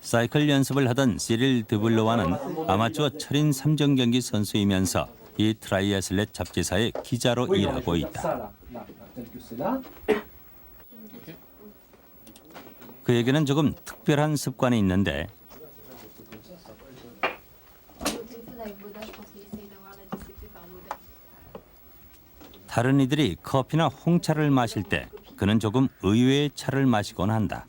사이클 연습을 하던 시릴 드블로와는 아마추어 철인 3종 경기 선수이면서 이 트라이애슬렛 잡지사의 기자로 일하고 있다. 그에게는 조금 특별한 습관이 있는데 다른 이들이 커피나 홍차를 마실 때 그는 조금 의외의 차를 마시곤 한다.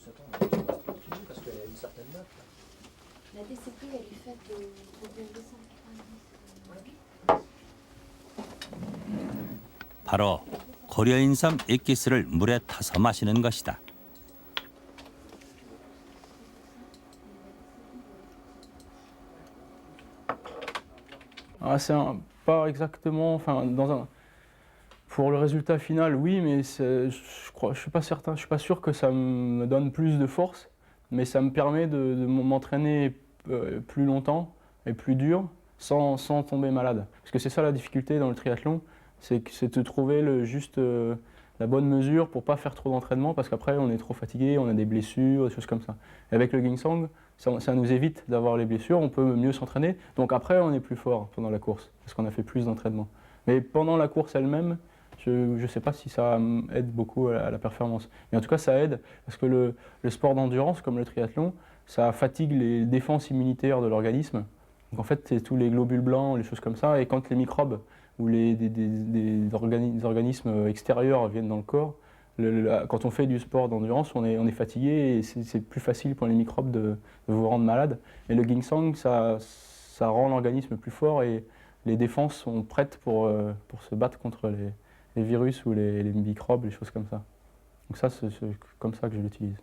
바로 고려인삼 액기스를 물에 타서 마시는 것이다. Pas exactement, enfin, pour le résultat final, oui, mais je suis pas certain, je suis pas sûr que ça me donne plus de force, mais ça me permet de m'entraîner plus longtemps et plus dur sans tomber malade. Parce que c'est ça la difficulté dans le triathlon, c'est de trouver la bonne mesure pour pas faire trop d'entraînement, parce qu'après on est trop fatigué, on a des blessures, des choses comme ça. Et avec le ginseng, ça nous évite d'avoir les blessures, on peut mieux s'entraîner, donc après on est plus fort pendant la course, parce qu'on a fait plus d'entraînement. Mais pendant la course elle-même, je ne sais pas si ça aide beaucoup à la performance. Mais en tout cas ça aide, parce que le sport d'endurance, comme le triathlon, ça fatigue les défenses immunitaires de l'organisme. Donc en fait c'est tous les globules blancs, les choses comme ça, et quand les microbes ou des organismes extérieurs viennent dans le corps, quand on fait du sport d'endurance, on est fatigué et c'est plus facile pour les microbes de vous rendre malade. Et le ginseng, ça rend l'organisme plus fort et les défenses sont prêtes pour se battre contre les virus ou les microbes, les choses comme ça. Donc ça, c'est comme ça que je l'utilise.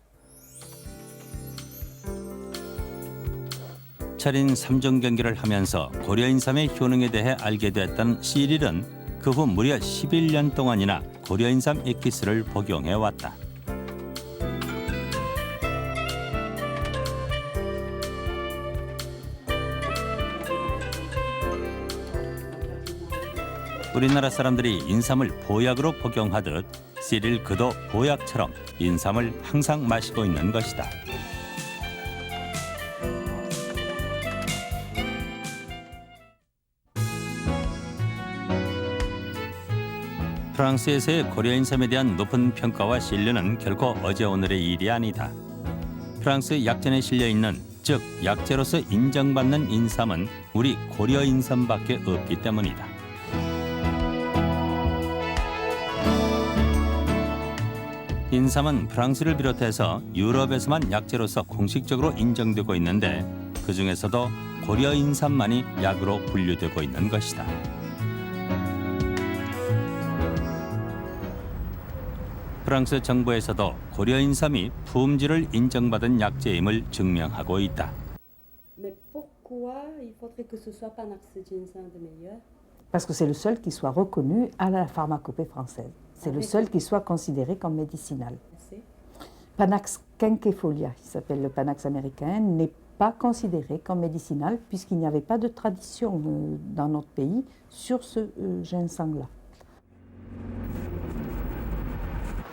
철인 3종 경기를 하면서 고려인삼의 효능에 대해 알게 됐던 시릴은 그 후 무려 11년 동안이나 고려인삼 액기스를 복용해왔다. 우리나라 사람들이 인삼을 보약으로 복용하듯 시릴 그도 보약처럼 인삼을 항상 마시고 있는 것이다. 프랑스에서의 고려인삼에 대한 높은 평가와 신뢰는 결코 어제 오늘의 일이 아니다. 프랑스 약전에 실려 있는, 즉 약재로서 인정받는 인삼은 우리 고려인삼밖에 없기 때문이다. 인삼은 프랑스를 비롯해서 유럽에서만 약재로서 공식적으로 인정되고 있는데 그 중에서도 고려인삼만이 약으로 분류되고 있는 것이다. 프랑스 정부에서도 고려인삼이 품질을 인정받은 약재임을 증명하고 있다. Mais pourquoi il faudrait que ce soit Panax ginseng de meilleur? Parce que c'est le seul qui soit reconnu à la pharmacopée française. C'est le seul qui soit considéré comme médicinal. Panax quinquefolia, qui s'appelle le Panax américain, n'est pas considéré comme médicinal puisqu'il n'y avait pas de tradition dans notre pays sur ce ginseng-là.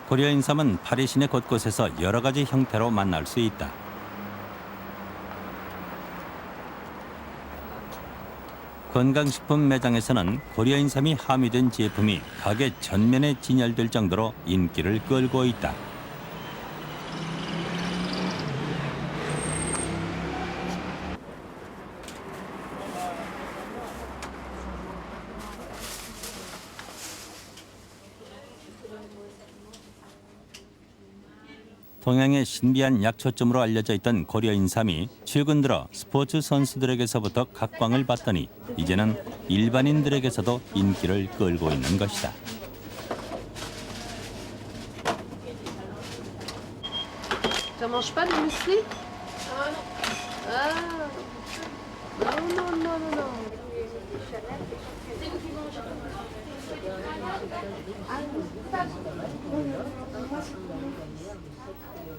고려인삼은 파리 시내 곳곳에서 여러 가지 형태로 만날 수 있다. 건강식품 매장에서는 고려인삼이 함유된 제품이 가게 전면에 진열될 정도로 인기를 끌고 있다. 동양의 신비한 약초점으로 알려져 있던 고려인삼이 최근 들어 스포츠 선수들에게서부터 각광을 받더니 이제는 일반인들에게서도 인기를 끌고 있는 것이다. Tu manges pas de muesli? Ah non. Non.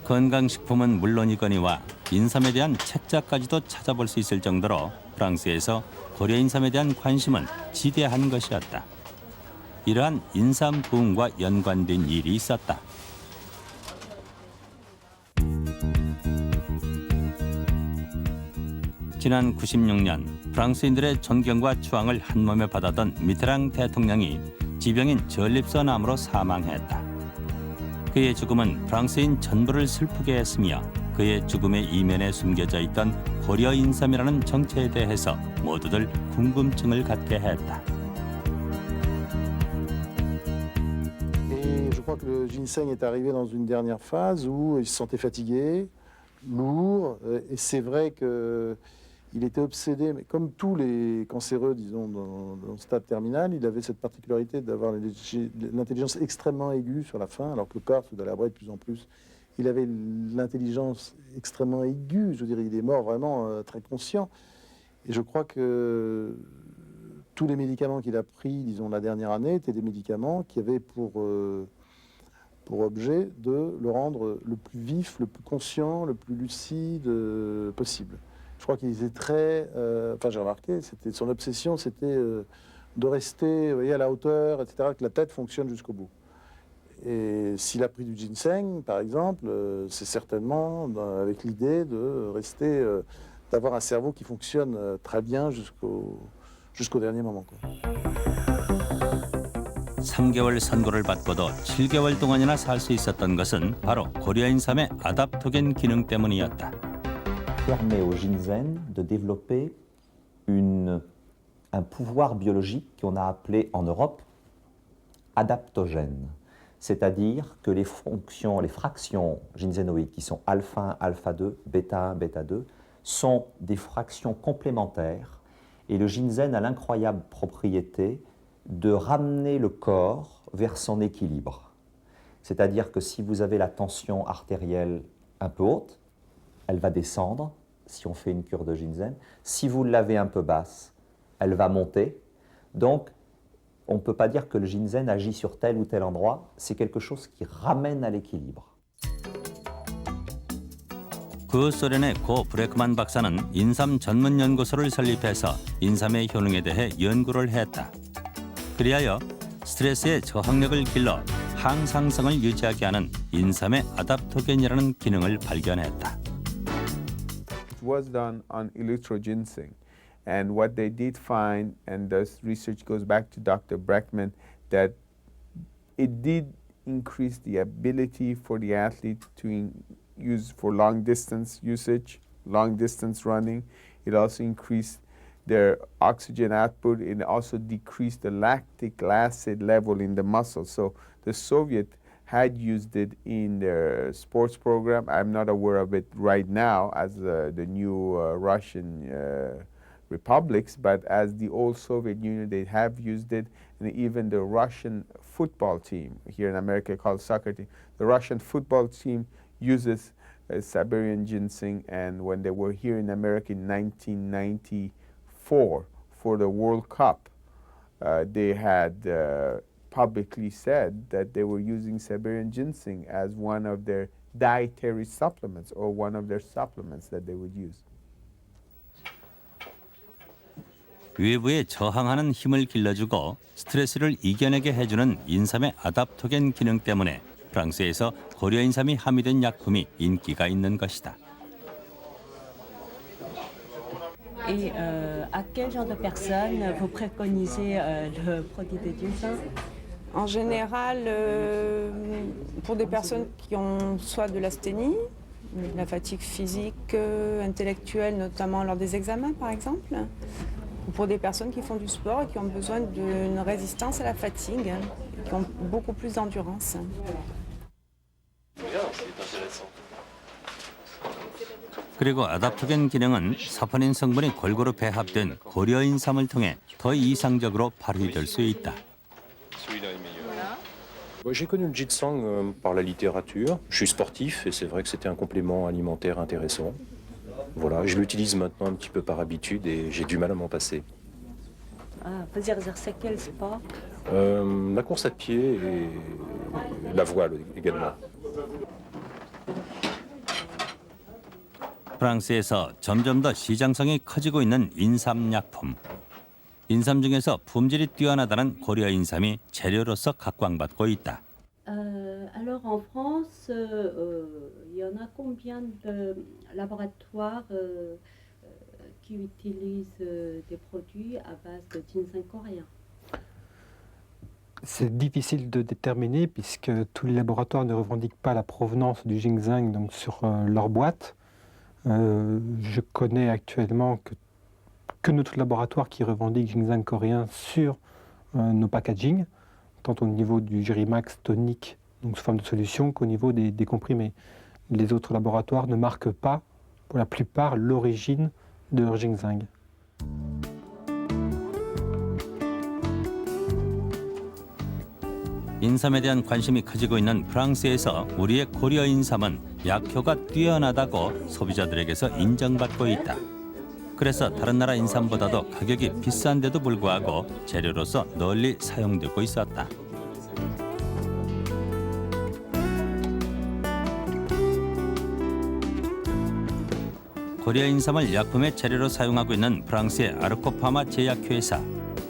건강식품은 물론이거니와 인삼에 대한 책자까지도 찾아볼 수 있을 정도로 프랑스에서 고려인삼에 대한 관심은 지대한 것이었다. 이러한 인삼 부흥과 연관된 일이 있었다. 지난 96년 프랑스인들의 존경과 추앙을 한몸에 받았던 미테랑 대통령이 지병인 전립선암으로 사망했다. 그의 죽음은 프랑스인 전부를 슬프게 했으며 그의 죽음의 이면에 숨겨져 있던 고려 인삼이라는 정체에 대해서 모두들 궁금증을 갖게 했다. Et je crois que le ginseng est arrivé dans une dernière phase où il se sentait fatigué, lourd, et c'est vrai qu'il était obsédé, mais comme tous les cancéreux, disons, dans le stade terminal, il avait cette particularité d'avoir l'intelligence extrêmement aiguë sur la fin, alors que le corps se délabrait de plus en plus. Il avait l'intelligence extrêmement aiguë, je veux dire, il est mort vraiment très conscient. Et je crois que tous les médicaments qu'il a pris, disons, la dernière année, étaient des médicaments qui avaient pour objet de le rendre le plus vif, le plus conscient, le plus lucide possible. Je crois qu'il était très... enfin, j'ai remarqué, son obsession, c'était de rester, vous voyez, à la hauteur, etc., que la tête fonctionne jusqu'au bout. Et s'il a pris du ginseng, par exemple, c'est certainement avec l'idée de rester, d'avoir un cerveau qui fonctionne très bien jusqu'au dernier moment, quoi. 3개월 선고를 받고도 7개월 동안이나 살 수 있었던 것은 바로 고려인삼의 아답토겐 기능 때문이었다. Permet au ginseng de développer un pouvoir biologique qu'on a appelé en Europe adaptogène. C'est-à-dire que les fractions ginsénoïdes qui sont alpha 1, alpha 2, bêta 1, bêta 2 sont des fractions complémentaires et le ginseng a l'incroyable propriété de ramener le corps vers son équilibre. C'est-à-dire que si vous avez la tension artérielle un peu haute, elle va descendre si on fait une cure de ginseng. Si vous l'avez un peu basse, elle va monter. Donc, on ne peut pas dire que le ginseng agit sur tel ou tel endroit. C'est quelque chose qui ramène à l'équilibre. 그 소련의 고 브레크만 박사는 인삼 전문 연구소를 설립해서 인삼의 효능에 대해 연구를 했다. 그리하여 스트레스의 저항력을 길러 항상성을 유지하게 하는 인삼의 아답토겐이라는 기능을 발견했다. It was done on electroginseng, and what they did find, and this research goes back to Dr. Breckman, that it did increase the ability for the athlete to use for long distance usage, long distance running. It also increased their oxygen output. It also decreased the lactic acid level in the muscle. So the Soviet had used it in their sports program. I'm not aware of it right now as the new Russian republics, but as the old Soviet Union, they have used it, and even the Russian football team here in America called soccer team, the Russian football team uses Siberian ginseng, and when they were here in America in 1994 for the World Cup, they had publicly said that they were using Siberian ginseng as one of their dietary supplements or one of their supplements that they would use. 외부에 저항하는 힘을 길러주고 스트레스를 이겨내게 해주는 인삼의 아답토겐 기능 때문에 프랑스에서 고려 인삼이 함유된 약품이 인기가 있는 것이다. Et à quel genre de personnes vous préconisez le produit de ginseng? En général, pour des personnes qui ont soit de l'asthénie, de la fatigue physique, intellectuelle, notamment lors des examens par exemple, ou pour des personnes qui font du sport et qui ont besoin d'une résistance à la fatigue, qui ont beaucoup plus d'endurance. 그리고 아답토겐 기능은 사포닌 성분이 골고루 배합된 고려 인삼을 통해 더 이상적으로 발휘될 수 있다. J'ai connu le ginseng par la littérature. Je suis sportif et c'est vrai que c'était un complément alimentaire intéressant. Voilà, je l'utilise maintenant un petit peu par habitude et j'ai du mal à m'en passer. Vous exercez quel sport? La course à pied et la voile également. 프랑스에서 점점 더 시장성이 커지고 있는 인삼 약품. 인삼 중에서 품질이 뛰어나다는 고려 인삼이 재료로서 각광받고 있다. Alors en France, il y en a combien de laboratoires qui qui utilisent des produits à base de ginseng coréen? C'est difficile de déterminer puisque tous les laboratoires ne revendiquent pas la provenance du ginseng donc sur leur boîte. Je connais actuellement que notre laboratoire qui revendique ginseng coréen sur nos packaging, tant au niveau du Gerimax tonique, donc sous forme de solution, qu'au niveau des comprimés. Les autres laboratoires ne marquent pas, pour la plupart, l'origine de leur ginseng. 인삼에 대한 관심이 커지고 있는 프랑스에서 우리의 고려 인삼은 약효가 뛰어나다고 소비자들에게서 인정받고 있다. 그래서 다른 나라 인삼보다도 가격이 비싼데도 불구하고 재료로서 널리 사용되고 있었다. 고려 인삼을 약품의 재료로 사용하고 있는 프랑스의 아르코파마 제약회사.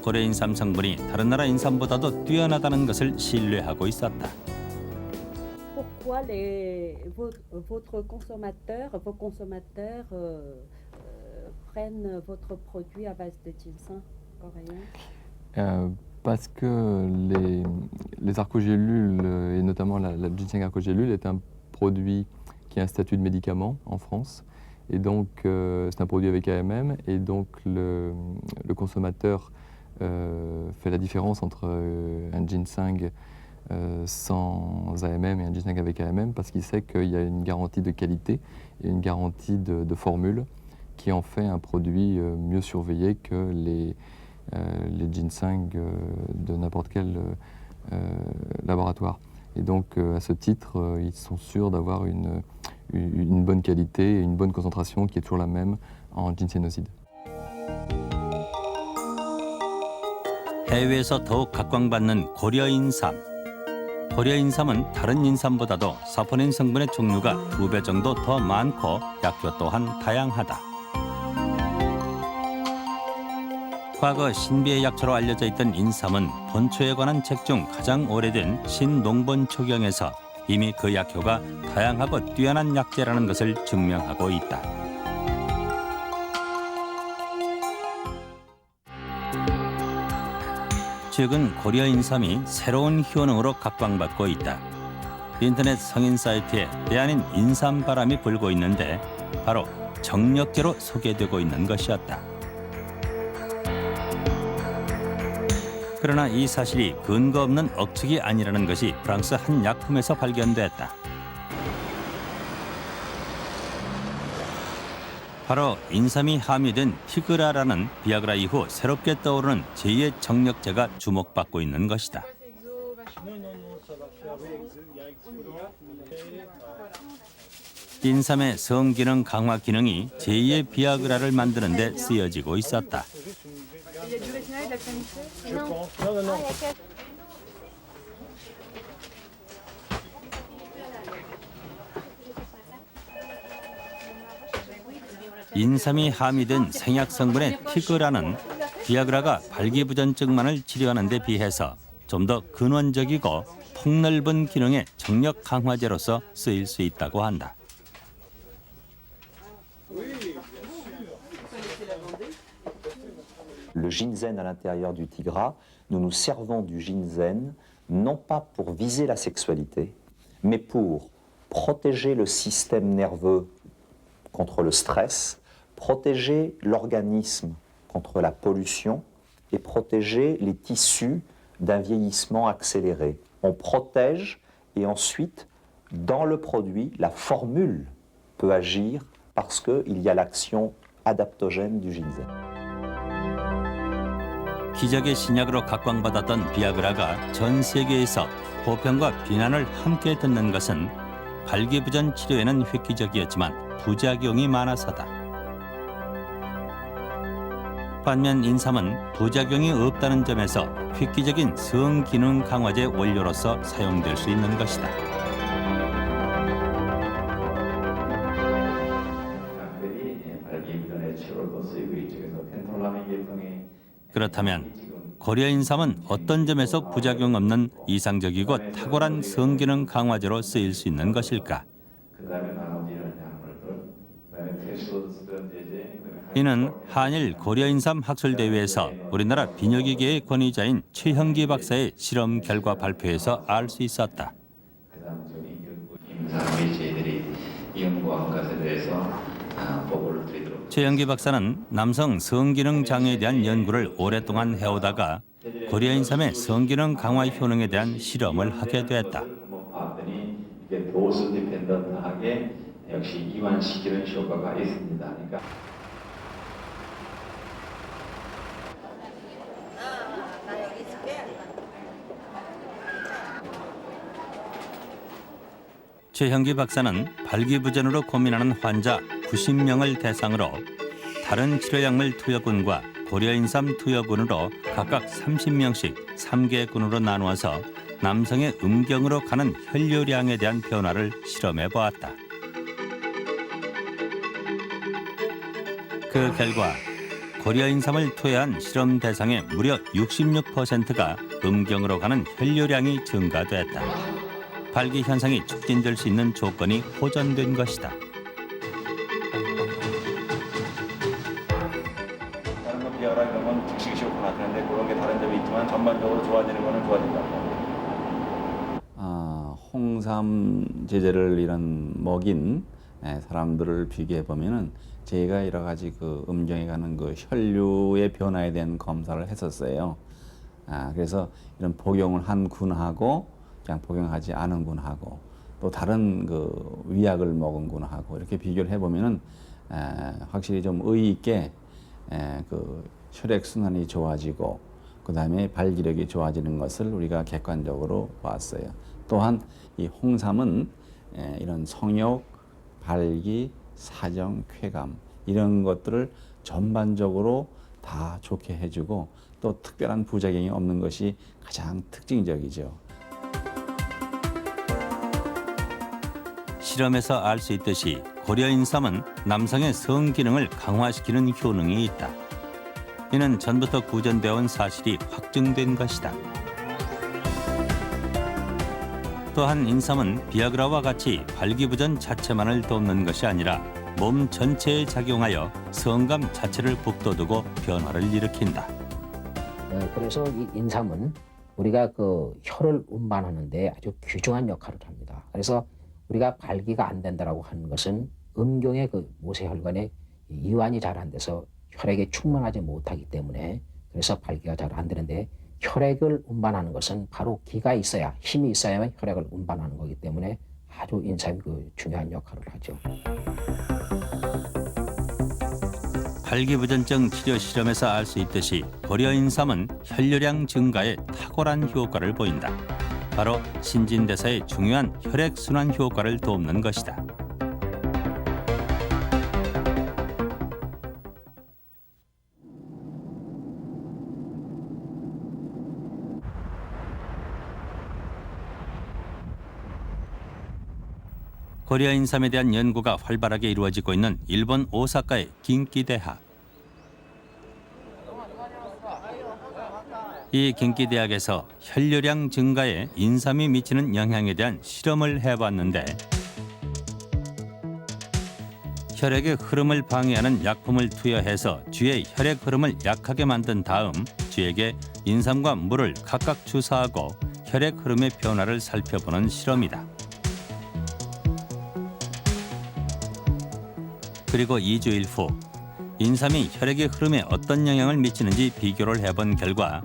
고려 인삼 성분이 다른 나라 인삼보다도 뛰어나다는 것을 신뢰하고 있었다. Pourquoi vos consommateurs prennent votre produit à base de ginseng coréen? Parce que les arcogélules, et notamment la ginseng arcogélule, est un produit qui a un statut de médicament en France. Et donc, c'est un produit avec AMM, et donc le consommateur fait la différence entre un ginseng sans AMM et un ginseng avec AMM parce qu'il sait qu'il y a une garantie de qualité et une garantie de formule qui en fait un produit mieux surveillé que les ginsengs de n'importe quel laboratoire. Et donc, à ce titre, ils sont sûrs d'avoir une bonne qualité et une bonne concentration qui est toujours la même en ginsénoside. 해외에서 더욱 각광받는 고려 인삼. 고려 인삼은 다른 인삼보다도 사포닌 성분의 종류가 2배 정도 더 많고 약효 또한 다양하다. 과거 신비의 약초로 알려져 있던 인삼은 본초에 관한 책 중 가장 오래된 신농본초경에서 이미 그 약효가 다양하고 뛰어난 약재라는 것을 증명하고 있다. 최근 고려 인삼이 새로운 효능으로 각광받고 있다. 인터넷 성인 사이트에 때아닌 인삼바람이 불고 있는데 바로 정력제로 소개되고 있는 것이었다. 그러나 이 사실이 근거 없는 억측이 아니라는 것이 프랑스 한 약품에서 발견됐다. 바로 인삼이 함유된 피그라라는 비아그라 이후 새롭게 떠오르는 제2의 정력제가 주목받고 있는 것이다. 인삼의 성기능 강화 기능이 제2의 비아그라를 만드는 데 쓰여지고 있었다. 인삼이 함유된 생약 성분의 피그라는 비아그라가 발기부전증만을 치료하는 데 비해서 좀 더 근원적이고 폭넓은 기능의 정력 강화제로서 쓰일 수 있다고 한다. Le ginseng à l'intérieur du tigras, nous nous servons du ginseng non pas pour viser la sexualité, mais pour protéger le système nerveux contre le stress, protéger l'organisme contre la pollution et protéger les tissus d'un vieillissement accéléré. On protège et ensuite, dans le produit, la formule peut agir parce qu'il y a l'action adaptogène du ginseng. 기적의 신약으로 각광받았던 비아그라가 전 세계에서 호평과 비난을 함께 듣는 것은 발기부전 치료에는 획기적이었지만 부작용이 많아서다. 반면 인삼은 부작용이 없다는 점에서 획기적인 성기능 강화제 원료로서 사용될 수 있는 것이다. 그렇다면 고려 인삼은 어떤 점에서 부작용 없는 이상적이고 탁월한 성기능 강화제로 쓰일 수 있는 것일까? 이는 한일 고려인삼 학술대회에서 우리나라 비뇨기계의 권위자인 최형기 박사의 실험 결과 발표에서 알 수 있었다. 임상에 저희들이 연구한 것에 대해서 보고를 드리도록. 최형기 박사는 남성 성기능 장애에 대한 연구를 오랫동안 해오다가 고려인삼의 성기능 강화 효능에 대한 실험을 하게 됐다. 봤더니 이게 도수 디펜던트하게 역시 이완시키는 효과가 있습니다. 그러니까 최형기 박사는 발기부전으로 고민하는 환자 90명을 대상으로 다른 치료약물 투여군과 고려인삼 투여군으로 각각 30명씩 3개군으로 나누어서 남성의 음경으로 가는 혈류량에 대한 변화를 실험해 보았다. 그 결과 고려인삼을 투여한 실험 대상의 무려 66%가 음경으로 가는 혈류량이 증가됐다. 발기 현상이 촉진될 수 있는 조건이 호전된 것이다. 다른 거 비하라 그러면 즉시 효과 나타나는데 그런 게 다른 점이 있지만 전반적으로 좋아지는 거는 좋아진다. 홍삼 제제를 이런 먹인 사람들을 비교해 보면은 저희가 여러 가지 그 음경에 가는 그 혈류의 변화에 대한 검사를 했었어요. 그래서 이런 복용을 한 군하고 그냥 복용하지 않은 군하고 또 다른 그 위약을 먹은 군하고 이렇게 비교를 해보면은 확실히 좀 의의 있게 그 혈액 순환이 좋아지고 그 다음에 발기력이 좋아지는 것을 우리가 객관적으로 봤어요. 또한 이 홍삼은 이런 성욕, 발기, 사정, 쾌감 이런 것들을 전반적으로 다 좋게 해주고 또 특별한 부작용이 없는 것이 가장 특징적이죠. 실험에서 알 수 있듯이 고려인삼은 남성의 성기능을 강화시키는 효능이 있다. 이는 전부터 구전되어 온 사실이 확증된 것이다. 또한 인삼은 비아그라와 같이 발기부전 자체만을 돕는 것이 아니라 몸 전체에 작용하여 성감 자체를 북돋우고 변화를 일으킨다. 그래서 이 인삼은 우리가 그 혈을 운반하는데 아주 귀중한 역할을 합니다. 그래서 우리가 발기가 안 된다라고 하는 것은 음경의 그 모세혈관에 이완이 잘 안 돼서 혈액이 충만하지 못하기 때문에 그래서 발기가 잘 안 되는데 혈액을 운반하는 것은 바로 기가 있어야 힘이 있어야만 혈액을 운반하는 거기 때문에 아주 인삼이 그 중요한 역할을 하죠. 발기부전증 치료 실험에서 알 수 있듯이 고려인삼은 혈류량 증가에 탁월한 효과를 보인다. 바로 신진대사의 중요한 혈액순환 효과를 돕는 것이다. 고려인삼에 대한 연구가 활발하게 이루어지고 있는 일본 오사카의 긴키대학. 이 긴키대학에서 혈류량 증가에 인삼이 미치는 영향에 대한 실험을 해봤는데 혈액의 흐름을 방해하는 약품을 투여해서 쥐의 혈액 흐름을 약하게 만든 다음 쥐에게 인삼과 물을 각각 주사하고 혈액 흐름의 변화를 살펴보는 실험이다. 그리고 2주일 후 인삼이 혈액의 흐름에 어떤 영향을 미치는지 비교를 해본 결과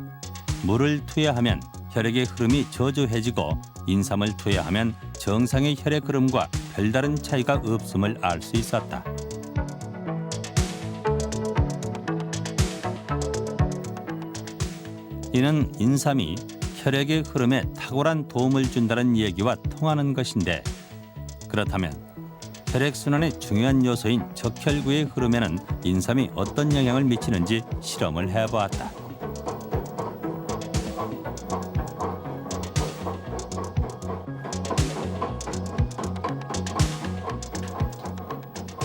물을 투여하면 혈액의 흐름이 저조해지고 인삼을 투여하면 정상의 혈액 흐름과 별다른 차이가 없음을 알 수 있었다. 이는 인삼이 혈액의 흐름에 탁월한 도움을 준다는 얘기와 통하는 것인데 그렇다면 혈액순환의 중요한 요소인 적혈구의 흐름에는 인삼이 어떤 영향을 미치는지 실험을 해보았다.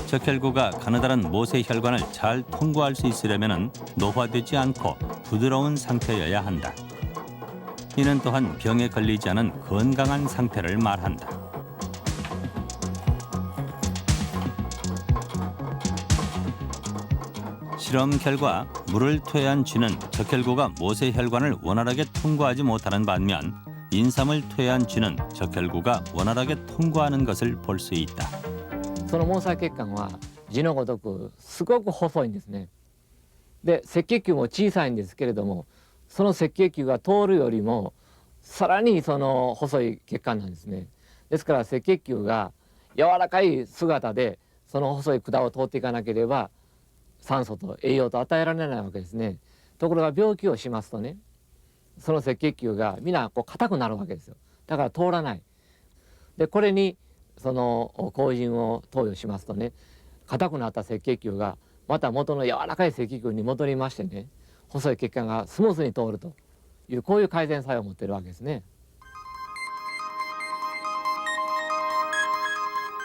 적혈구가 가느다란 모세혈관을 잘 통과할 수 있으려면 노화되지 않고 부드러운 상태여야 한다. 이는 또한 병에 걸리지 않은 건강한 상태를 말한다. 실험 결과 물을 토해한 쥐는 적혈구가 모세혈관을 원활하게 통과하지 못하는 반면 인삼을 토해한 쥐는 적혈구가 원활하게 통과하는 것을 볼 수 있다. その毛細血管は字のごとくすごく細いんですね。で赤血球も小さいんですけれども、その赤血球が通るよりもさらにその細い血管なんですね。ですから赤血球が柔らかい姿でその細い管を通っていかなければ酸素と栄養と与えられないわけですね。ところが病気をしますとね、その赤血球が皆こう硬くなるわけですよ。だから通らない。でこれにその麹菌を投与しますとね、硬くなった赤血球がまた元の柔らかい赤血球に戻りましてね、細い血管がスムーズに通るというこういう改善作用を持っているわけですね。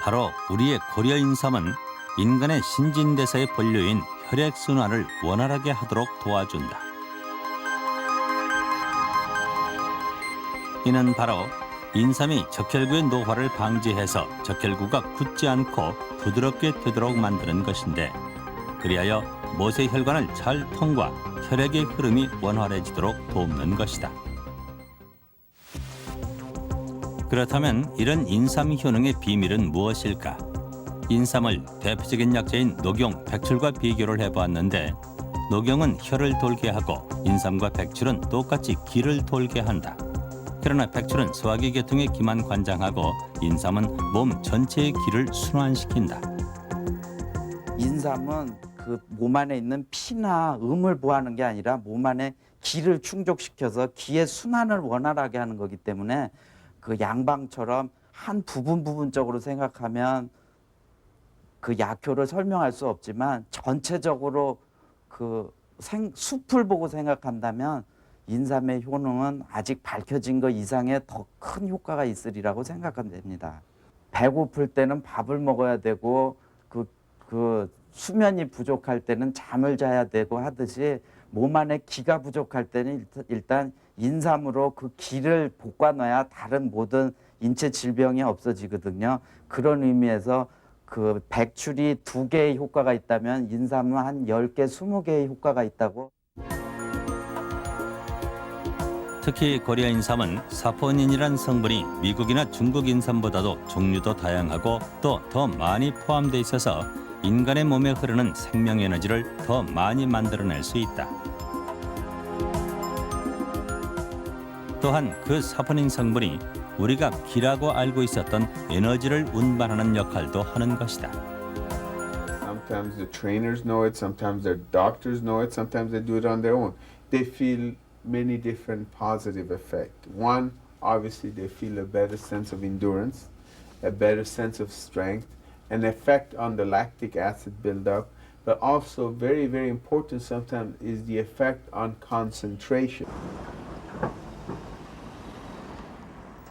바로 우리의 고려인삼은 인간의 신진대사의 본류인 혈액순환을 원활하게 하도록 도와준다. 이는 바로 인삼이 적혈구의 노화를 방지해서 적혈구가 굳지 않고 부드럽게 되도록 만드는 것인데, 그리하여 모세혈관을 잘 통과, 혈액의 흐름이 원활해지도록 돕는 것이다. 그렇다면 이런 인삼 효능의 비밀은 무엇일까? 인삼을 대표적인 약재인 녹용, 백출과 비교를 해보았는데, 녹용은 혈을 돌게 하고 인삼과 백출은 똑같이 기를 돌게 한다. 그러나 백출은 소화기 계통의 기만 관장하고 인삼은 몸 전체의 기를 순환시킨다. 인삼은 그 몸 안에 있는 피나 음을 보하는 게 아니라 몸 안에 기를 충족시켜서 기의 순환을 원활하게 하는 거기 때문에 그 양방처럼 한 부분적으로 생각하면 그 약효를 설명할 수 없지만 전체적으로 그 숲을 보고 생각한다면 인삼의 효능은 아직 밝혀진 것 이상의 더 큰 효과가 있으리라고 생각하면 됩니다. 배고플 때는 밥을 먹어야 되고 그 수면이 부족할 때는 잠을 자야 되고 하듯이 몸 안에 기가 부족할 때는 일단 인삼으로 그 기를 볶아놔야 다른 모든 인체 질병이 없어지거든요. 그런 의미에서 그 백출이 2개의 효과가 있다면 인삼은 한 10개, 20개의 효과가 있다고. 특히 고려 인삼은 사포닌이란 성분이 미국이나 중국 인삼보다도 종류도 다양하고 또 더 많이 포함돼 있어서 인간의 몸에 흐르는 생명 에너지를 더 많이 만들어낼 수 있다. 또한 그 사포닌 성분이 우리가 기라고 알고 있었던 에너지를 운반하는 역할도 하는 것이다. Sometimes the trainers know it, sometimes their doctors know it, sometimes they do it on their own. They feel many different positive effects. One, obviously they feel a better sense of endurance, a better sense of strength, an effect on the lactic acid buildup, but also very, very important sometimes is the effect on concentration.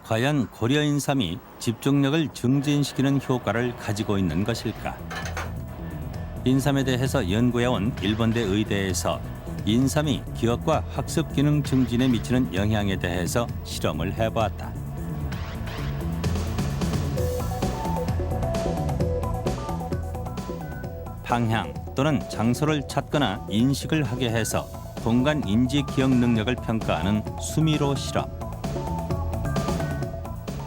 과연 고려 인삼이 집중력을 증진시키는 효과를 가지고 있는 것일까? 인삼에 대해서 연구해온 일본대 의대에서 인삼이 기억과 학습 기능 증진에 미치는 영향에 대해서 실험을 해보았다. 방향 또는 장소를 찾거나 인식을 하게 해서 공간 인지 기억 능력을 평가하는 수미로 실험.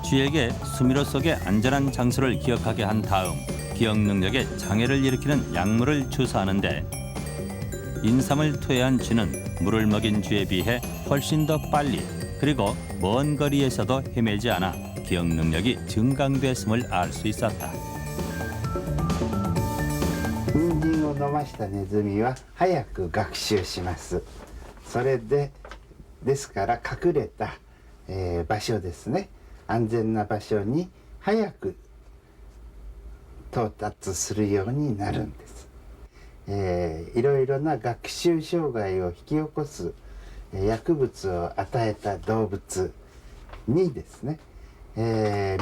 쥐에게 수미로 속의 안전한 장소를 기억하게 한 다음 기억 능력에 장애를 일으키는 약물을 주사하는데, 인삼을 투여한 쥐는 물을 먹인 쥐에 비해 훨씬 더 빨리 그리고 먼 거리에서도 헤매지 않아 기억 능력이 증강됐음을 알 수 있었다. 人参を飲ましたネズミは早く学習します。それですから隠れた、場所ですね、安全な場所に早く到達するようになるんです。いろいろな学習障害を引き起こす薬物を与えた動物にですね、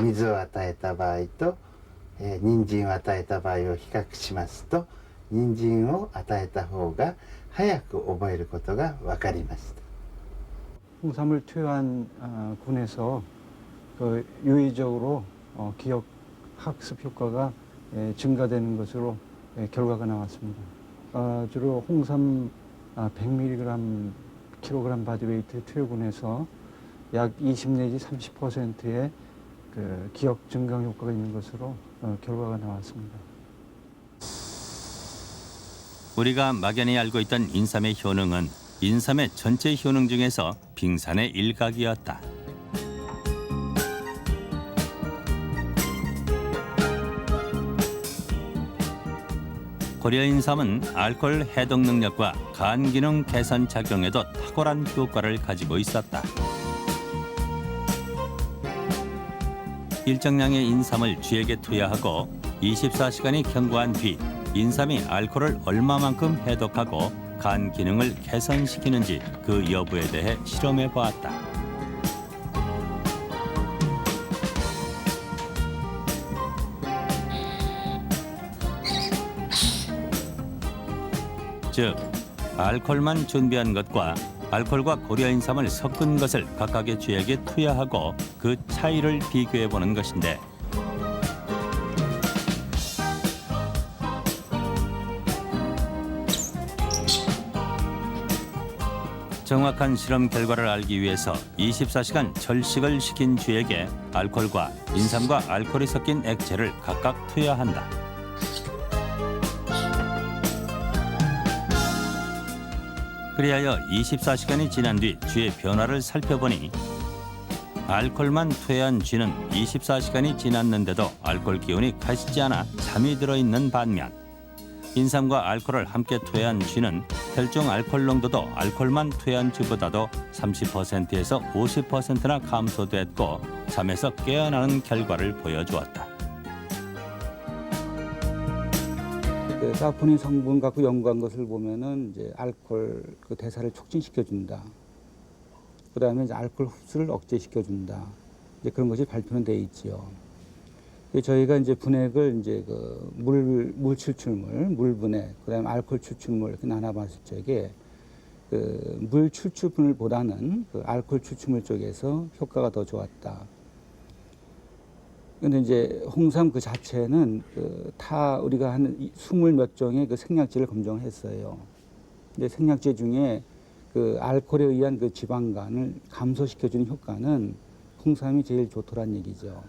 水を与えた場合と人参を与えた場合を比較しますと、人参を与えた方が早く覚えることが分かりました。 홍삼을 투여한 군에서 그 유의적으로 기억 학습 효과가 증가되는 것으로 결과가 나왔습니다. 주로 홍삼 100mg 킬로그램 바디웨이트 투여군에서 약 20 내지 30%의 그 기억 증강 효과가 있는 것으로 결과가 나왔습니다. 우리가 막연히 알고 있던 인삼의 효능은 인삼의 전체 효능 중에서 빙산의 일각이었다. 고려 인삼은 알코올 해독 능력과 간 기능 개선 작용에도 탁월한 효과를 가지고 있었다. 일정량의 인삼을 쥐에게 투여하고 24시간이 경과한 뒤 인삼이 알코올을 얼마만큼 해독하고 간 기능을 개선시키는지 그 여부에 대해 실험해 보았다. 즉, 알코올만 준비한 것과 알코올과 고려인삼을 섞은 것을 각각의 쥐에게 투여하고 그 차이를 비교해 보는 것인데 정확한 실험 결과를 알기 위해서 24시간 절식을 시킨 쥐에게 알코올과 인삼과 알코올이 섞인 액체를 각각 투여한다. 그리하여 24시간이 지난 뒤 쥐의 변화를 살펴보니 알코올만 투여한 쥐는 24시간이 지났는데도 알코올 기운이 가시지 않아 잠이 들어있는 반면 인삼과 알코올을 함께 투여한 쥐는 혈중 알코올 농도도 알코올만 투여한 쥐보다도 30%에서 50%나 감소됐고 잠에서 깨어나는 결과를 보여주었다. 그 사포닌 성분 갖고 연구한 것을 보면은 이제 알코올 그 대사를 촉진시켜 준다. 그다음에 이제 알코올 흡수를 억제시켜 준다. 이제 그런 것이 발표는 돼 있지요. 저희가 이제 분액을 이제 그 물 추출물, 물 분액, 그다음에 알코올 추출물 이렇게 나눠봤을 적에 그 물 추출물보다는 그 알코올 추출물 쪽에서 효과가 더 좋았다. 근데 이제 홍삼 그 자체는 그 우리가 한 20몇 종의 그 생약제를 검정했어요. 근데 생약제 중에 그 알코올에 의한 그 지방간을 감소시켜주는 효과는 홍삼이 제일 좋더란 얘기죠.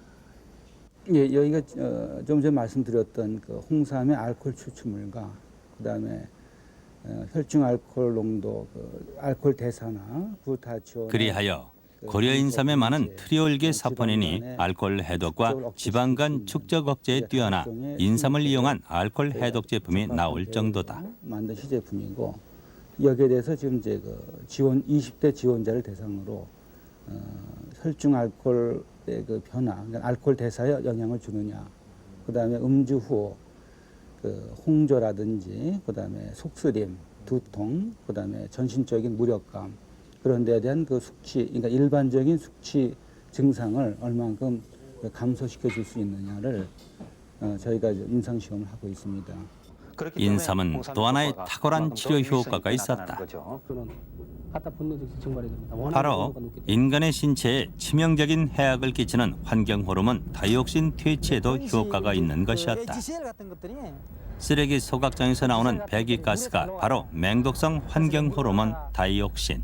예, 여기가 좀 전에 말씀드렸던 그 홍삼의 알코올 추출물과 그다음에 혈중 알코올 농도, 그 알코올 대사나 부타치오. 그리하여 고려 인삼에 많은 트리올계 사포닌이 알코올 해독과 지방간 축적 억제에 뛰어나 인삼을 이용한 알코올 해독 제품이 나올 정도다. 만든 시제품이고 여기에 대해서 지금 이제 그 20대 지원자를 대상으로 혈중 알코올의 그 변화, 그러니까 알코올 대사에 영향을 주느냐, 그다음에 음주 후 그 홍조라든지 그다음에 속쓰림, 두통, 그다음에 전신적인 무력감 그런 데에 대한 그 숙취, 그러니까 일반적인 숙취 증상을 얼만큼 감소시켜 줄 수 있느냐를 저희가 임상 시험을 하고 있습니다. 인삼은 또 하나의 탁월한 치료 효과가 있었다. 바로 인간의 신체에 치명적인 해악을 끼치는 환경 호르몬 다이옥신 퇴치에도 효과가 있는 것이었다. 쓰레기 소각장에서 나오는 배기가스가 바로 맹독성 환경 호르몬 다이옥신.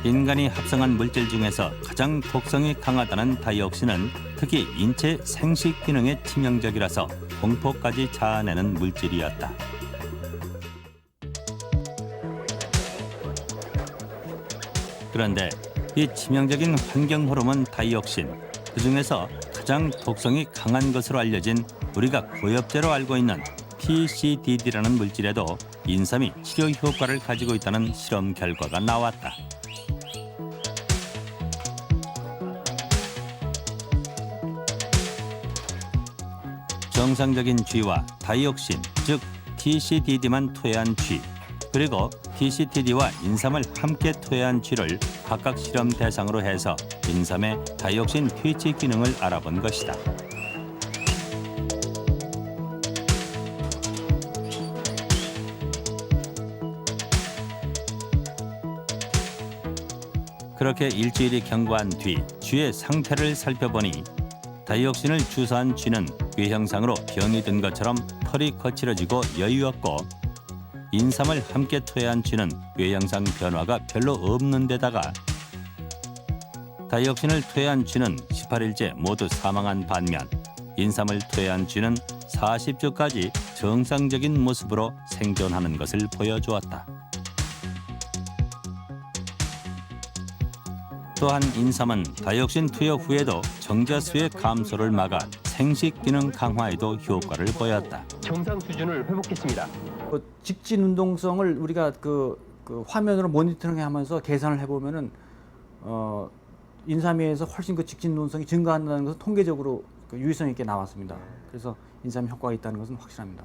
인간이 합성한 물질 중에서 가장 독성이 강하다는 다이옥신은 특히 인체 생식 기능에 치명적이라서 공포까지 자아내는 물질이었다. 그런데 이 치명적인 환경 호르몬 다이옥신, 그중에서 가장 독성이 강한 것으로 알려진 우리가 고엽제로 알고 있는 PCDD라는 물질에도 인삼이 치료 효과를 가지고 있다는 실험 결과가 나왔다. 정상적인 쥐와 다이옥신, 즉 TCDD만 투여한 쥐, 그리고 TCDD와 인삼을 함께 투여한 쥐를 각각 실험 대상으로 해서 인삼의 다이옥신 퇴치 기능을 알아본 것이다. 그렇게 일주일이 경과한 뒤 쥐의 상태를 살펴보니 다이옥신을 주사한 쥐는 외형상으로 병이 든 것처럼 털이 거칠어지고 여유 없고, 인삼을 함께 투여한 쥐는 외형상 변화가 별로 없는 데다가 다이옥신을 투여한 쥐는 18일째 모두 사망한 반면 인삼을 투여한 쥐는 40주까지 정상적인 모습으로 생존하는 것을 보여주었다. 또한 인삼은 다이옥신 투여 후에도 정자수의 감소를 막아 생식 기능 강화에도 효과를 보였다. 정상 수준을 회복했습니다. 직진 운동성을 우리가 그 화면으로 모니터링하면서 계산을 해보면은 인삼에 비해서 훨씬 그 직진 운동성이 증가한다는 것은 통계적으로 그 유의성 있게 나왔습니다. 그래서 인삼 효과가 있다는 것은 확실합니다.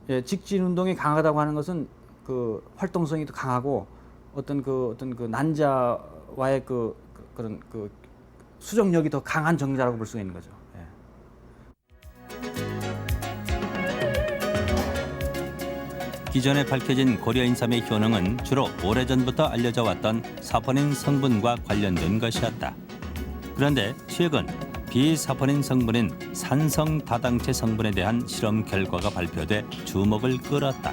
예, 직진 운동이 강하다고 하는 것은 그 활동성이 더 강하고 어떤 그 난자와의 그런 수정력이 더 강한 정자라고 볼 수가 있는 거죠. 기존에 밝혀진 고려인삼의 효능은 주로 오래전부터 알려져 왔던 사포닌 성분과 관련된 것이었다. 그런데 최근 비사포닌 성분인 산성 다당체 성분에 대한 실험 결과가 발표돼 주목을 끌었다.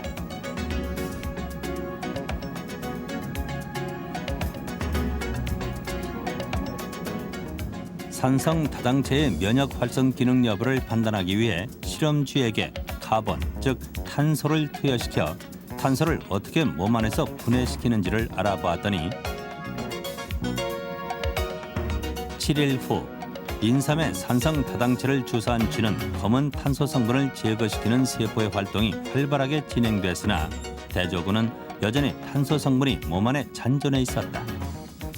산성 다당체의 면역 활성 기능 여부를 판단하기 위해 실험쥐에게 카본, 즉 탄소를 투여시켜 탄소를 어떻게 몸 안에서 분해시키는지를 알아보았더니 7일 후 인삼에 산성 다당체를 주사한 쥐는 검은 탄소 성분을 제거시키는 세포의 활동이 활발하게 진행됐으나 대조군은 여전히 탄소 성분이 몸 안에 잔존해 있었다.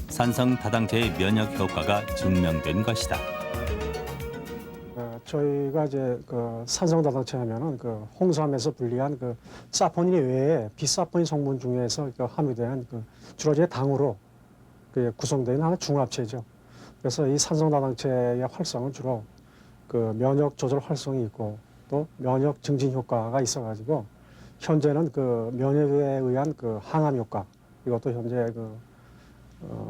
산성 다당체의 면역 효과가 증명된 것이다. 저희가 이제 그 산성 다당체 하면은 그 홍삼에서 분리한 그 사포닌 외에 비사포닌 성분 중에서 함유되는 주로 이제 당으로 구성되는 하나의 중합체죠. 그래서 이 산성 다당체의 활성은 주로 그 면역 조절 활성이 있고 또 면역 증진 효과가 있어가지고 현재는 그 면역에 의한 그 항암 효과 이것도 현재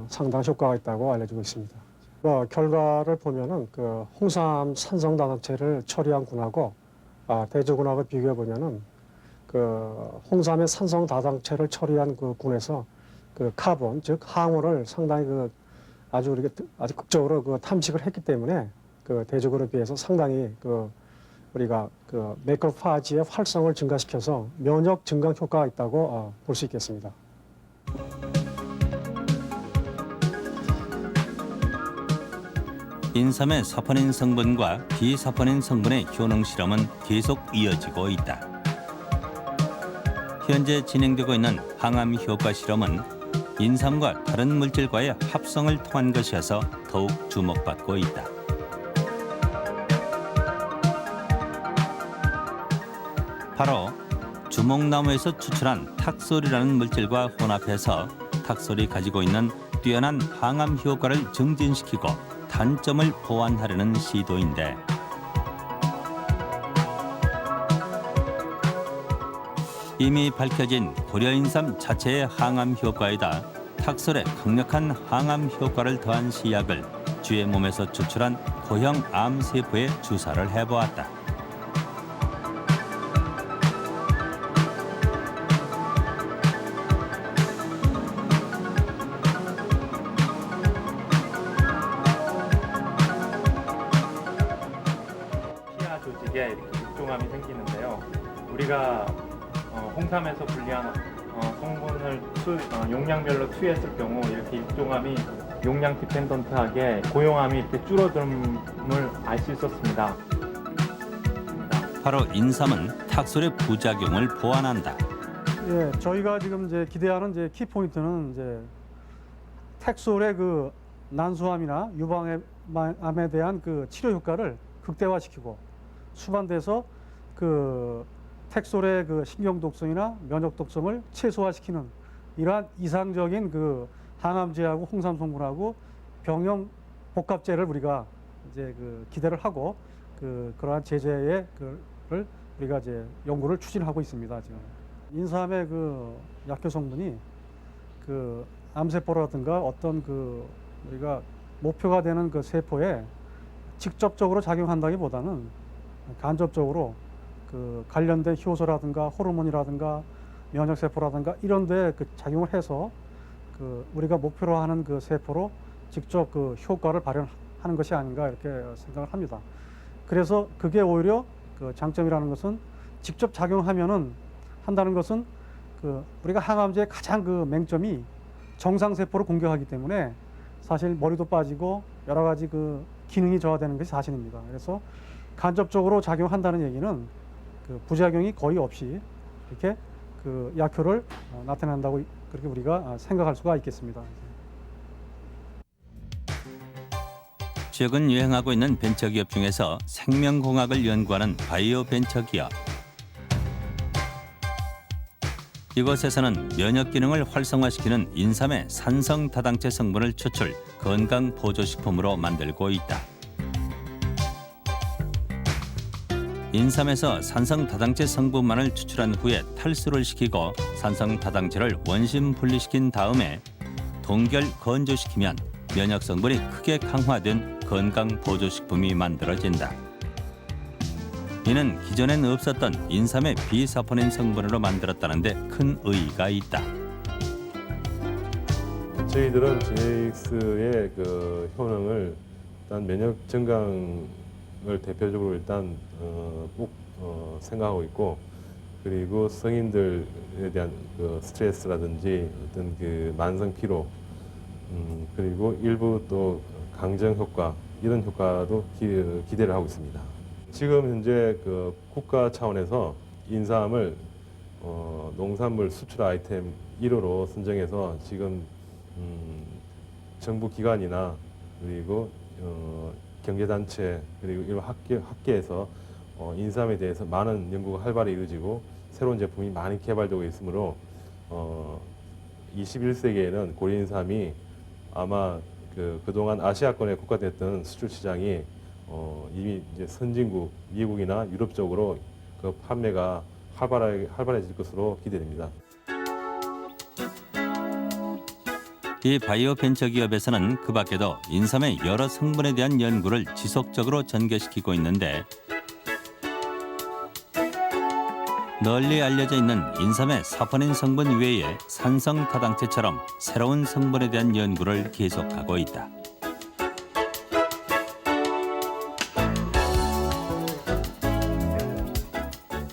상당한 효과가 있다고 알려지고 있습니다. 결과를 보면은 그 홍삼 산성 다당체를 처리한 군하고 대조군하고 비교해 보면은 그 홍삼의 산성 다당체를 처리한 그 군에서 그 카본 즉 항우를 상당히 아주 극적으로 탐식을 했기 때문에 그 대조군에 비해서 상당히 우리가 매크로파지의 활성을 증가시켜서 면역 증강 효과가 있다고 볼 수 있겠습니다. 인삼의 사포닌 성분과 비사포닌 성분의 효능 실험은 계속 이어지고 있다. 현재 진행되고 있는 항암 효과 실험은 인삼과 다른 물질과의 합성을 통한 것이어서 더욱 주목받고 있다. 바로 주목나무에서 추출한 탁솔이라는 물질과 혼합해서 탁솔이 가지고 있는 뛰어난 항암 효과를 증진시키고 단점을 보완하려는 시도인데 이미 밝혀진 고려인삼 자체의 항암 효과에다 탁솔의 강력한 항암 효과를 더한 시약을 쥐의 몸에서 추출한 고형 암세포에 주사를 해보았다. 조직에 이렇게 육종암이 생기는데요. 우리가 홍삼에서 분리한 성분을 용량별로 투여했을 경우 이렇게 육종암이 용량 디펜던트하게 고용암이 이렇게 줄어듦을 알 수 있었습니다. 바로 인삼은 탁솔의 부작용을 보완한다. 예, 저희가 지금 이제 기대하는 이제 키포인트는 이제 탁솔의 난소암이나 유방암에 대한 치료 효과를 극대화시키고 수반돼서 탁솔의 신경 독성이나 면역 독성을 최소화시키는 이러한 이상적인 항암제하고 홍삼 성분하고 병용 복합제를 우리가 이제 기대를 하고 그러한 제제의 를 우리가 이제 연구를 추진하고 있습니다. 지금 인삼의 약효 성분이 암세포라든가 어떤 우리가 목표가 되는 세포에 직접적으로 작용한다기보다는 간접적으로 그 관련된 효소라든가 호르몬이라든가 면역세포라든가 이런 데 그 작용을 해서 그 우리가 목표로 하는 그 세포로 직접 그 효과를 발현하는 것이 아닌가 이렇게 생각을 합니다. 그래서 그게 오히려 그 장점이라는 것은 직접 한다는 것은 그 우리가 항암제의 가장 그 맹점이 정상세포를 공격하기 때문에 사실 머리도 빠지고 여러 가지 그 기능이 저하되는 것이 사실입니다. 그래서 간접적으로 작용한다는 얘기는 그 부작용이 거의 없이 이렇게 그 약효를 나타낸다고 그렇게 우리가 생각할 수가 있겠습니다. 최근 유행하고 있는 벤처기업 중에서 생명공학을 연구하는 바이오 벤처기업. 이곳에서는 면역 기능을 활성화시키는 인삼의 산성 다당체 성분을 추출 건강 보조식품으로 만들고 있다. 인삼에서 산성 다당체 성분만을 추출한 후에 탈수를 시키고 산성 다당체를 원심 분리시킨 다음에 동결 건조시키면 면역 성분이 크게 강화된 건강 보조식품이 만들어진다. 이는 기존엔 없었던 인삼의 비사포닌 성분으로 만들었다는데 큰 의의가 있다. 저희들은 GX의 그 효능을 일단 면역 증강을 대표적으로 일단 꼭 생각하고 있고, 그리고 성인들에 대한 그 스트레스라든지 어떤 그 만성 피로, 그리고 일부 또 강정 효과, 이런 효과도 기대를 하고 있습니다. 지금 현재 그 국가 차원에서 인삼을 농산물 수출 아이템 1호로 선정해서 지금 정부 기관이나 그리고 경제단체 그리고 이런 학계에서 인삼에 대해서 많은 연구가 활발히 이루어지고 새로운 제품이 많이 개발되고 있으므로 21세기에는 고려인삼이 아마 그동안 아시아권에 국가됐던 수출 시장이 이미 이제 선진국, 미국이나 유럽 쪽으로 그 판매가 활발해질 것으로 기대됩니다. 이 바이오 벤처 기업에서는 그 밖에도 인삼의 여러 성분에 대한 연구를 지속적으로 전개시키고 있는데, 널리 알려져 있는 인삼의 사포닌 성분 외에 산성 다당체처럼 새로운 성분에 대한 연구를 계속하고 있다.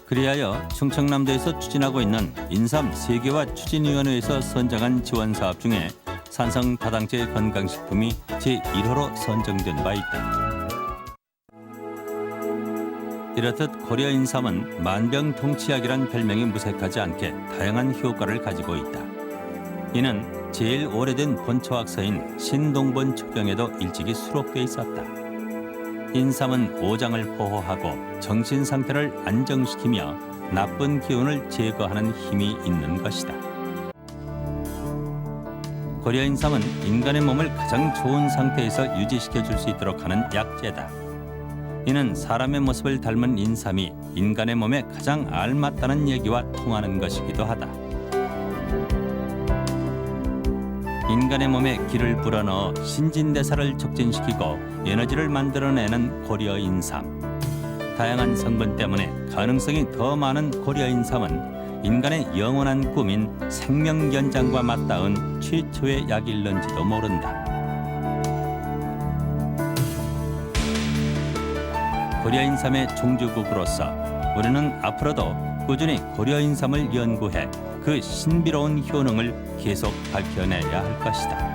그리하여 충청남도에서 추진하고 있는 인삼 세계화 추진위원회에서 선정한 지원 사업 중에 산성 다당체 건강식품이 제1호로 선정된 바 있다. 이렇듯 고려 인삼은 만병통치약이란 별명이 무색하지 않게 다양한 효과를 가지고 있다. 이는 제일 오래된 본초학서인 신동본 초경에도 일찍이 수록돼 있었다. 인삼은 오장을 보호하고 정신 상태를 안정시키며 나쁜 기운을 제거하는 힘이 있는 것이다. 고려 인삼은 인간의 몸을 가장 좋은 상태에서 유지시켜 줄 수 있도록 하는 약재다. 이는 사람의 모습을 닮은 인삼이 인간의 몸에 가장 알맞다는 얘기와 통하는 것이기도 하다. 인간의 몸에 기를 불어넣어 신진대사를 촉진시키고 에너지를 만들어내는 고려 인삼. 다양한 성분 때문에 가능성이 더 많은 고려 인삼은 인간의 영원한 꿈인 생명 연장과 맞닿은 최초의 약일런지도 모른다. 고려 인삼의 종주국으로서 우리는 앞으로도 꾸준히 고려 인삼을 연구해 그 신비로운 효능을 계속 밝혀내야 할 것이다.